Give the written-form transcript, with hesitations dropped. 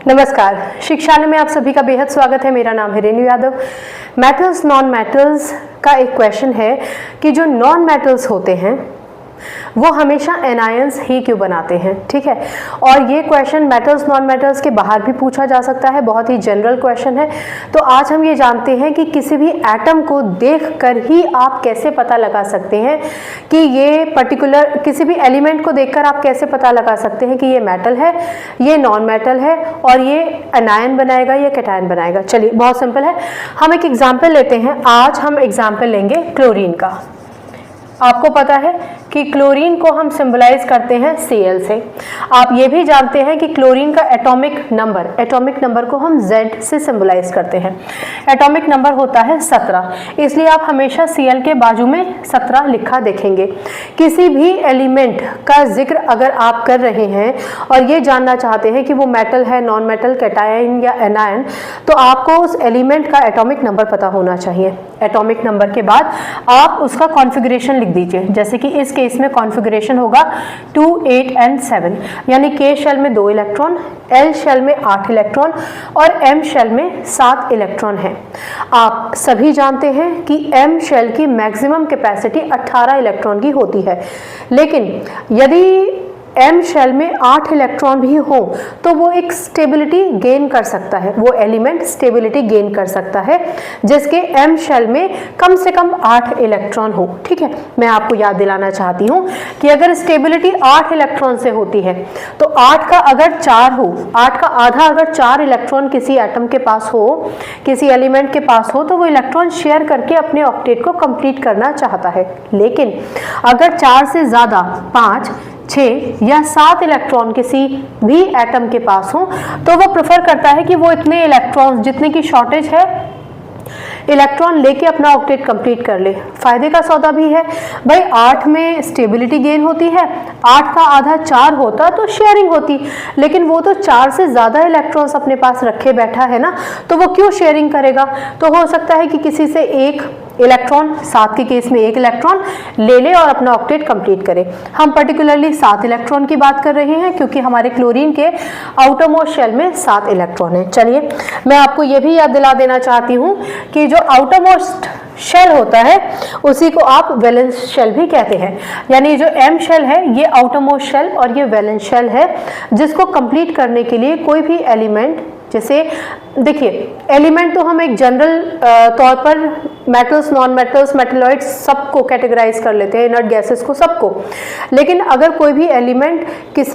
नमस्कार, शिक्षालय में आप सभी का बेहद स्वागत है। मेरा नाम है Renu Yadav. Metals non metals का एक क्वेश्चन है कि जो नॉन मेटल्स होते हैं वो हमेशा एनायंस ही क्यों बनाते हैं, ठीक है। और ये क्वेश्चन मेटल्स नॉन मेटल्स के बाहर भी पूछा जा सकता है, बहुत ही जनरल क्वेश्चन है। तो आज हम ये जानते हैं कि किसी भी एटम को देखकर ही आप कैसे पता लगा सकते हैं कि ये पर्टिकुलर, किसी भी एलिमेंट को देखकर आप कैसे पता लगा सकते हैं कि ये मेटल है, ये नॉन मेटल है और ये एनायन बनाएगा या कैटायन बनाएगा। चलिए, बहुत सिंपल है। हम एक एग्जाम्पल लेते हैं। आज हम एग्जाम्पल लेंगे क्लोरीन का। आपको पता है कि क्लोरीन को हम सिंबलाइज करते हैं Cl से। आप ये भी जानते हैं कि क्लोरीन का एटॉमिक नंबर को हम Z से सिंबलाइज करते हैं। एटॉमिक नंबर होता है 17, इसलिए आप हमेशा Cl के बाजू में 17 लिखा देखेंगे। किसी भी एलिमेंट का जिक्र अगर आप कर रहे हैं और ये जानना चाहते हैं कि वो मेटल है, नॉन मेटल, कैटायन या एनायन, तो आपको उस एलिमेंट का एटॉमिक नंबर पता होना चाहिए। एटॉमिक नंबर के बाद आप उसका कॉन्फ़िगरेशन लिख दीजिए। जैसे कि इस केस में कॉन्फ़िगरेशन होगा 2, 8 एंड 7, यानी K शेल में 2 इलेक्ट्रॉन, L शेल में 8 इलेक्ट्रॉन और M शेल में 7 इलेक्ट्रॉन है। आप सभी जानते हैं कि M शेल की मैक्सिमम कैपेसिटी 18 इलेक्ट्रॉन की होती है, लेकिन यदि M शेल में 8 इलेक्ट्रॉन भी हो तो वो एक स्टेबिलिटी गेन कर सकता है, वो एलिमेंट स्टेबिलिटी गेन कर सकता है जिसके M शेल में कम से कम 8 इलेक्ट्रॉन हो, ठीक है। मैं आपको याद दिलाना चाहती हूँ कि अगर स्टेबिलिटी 8 इलेक्ट्रॉन से होती है तो 8 का अगर 4 हो, 8 का आधा अगर 4 इलेक्ट्रॉन किसी एटम के पास हो, किसी एलिमेंट के पास हो, तो वो इलेक्ट्रॉन शेयर करके अपने ऑक्टेट को कंप्लीट करना चाहता है। लेकिन अगर 4 से ज़्यादा, 5, 6 या 7 इलेक्ट्रॉन किसी भी एटम के पास हो तो वो प्रेफर करता है कि वो इतने इलेक्ट्रॉन्स जितने की शॉर्टेज है इलेक्ट्रॉन लेके अपना ऑक्टेट कंप्लीट कर ले। फायदे का सौदा भी है भाई। 8 में स्टेबिलिटी गेन होती है, 8 का आधा 4 होता तो शेयरिंग होती, लेकिन वो तो 4 से ज़्यादा इलेक्ट्रॉन्स अपने पास रखे बैठा है ना, तो वो क्यों शेयरिंग करेगा। तो हो सकता है कि किसी से एक इलेक्ट्रॉन, 7 के केस में 1 इलेक्ट्रॉन ले ले और अपना ऑक्टेट कंप्लीट करे। हम पर्टिकुलरली 7 इलेक्ट्रॉन की बात कर रहे हैं क्योंकि हमारे क्लोरीन के आउटर मोस्ट शेल में 7 इलेक्ट्रॉन है। चलिए, मैं आपको ये भी याद दिला देना चाहती हूँ कि जो आउटर मोस्ट शेल होता है उसी को आप वैलेंस शेल भी कहते हैं। यानी जो M शेल है ये आउटर मोस्ट शेल और ये वैलेंस शेल है, जिसको कंप्लीट करने के लिए कोई भी एलिमेंट, जैसे देखिए एलिमेंट तो हम एक जनरल तौर पर मेटल्स, नॉन मेटल्स, मेटलॉइड्स सबको कैटेगराइज कर लेते हैं, इनर्ट गैसेस को सबको। लेकिन अगर कोई भी एलिमेंट किसी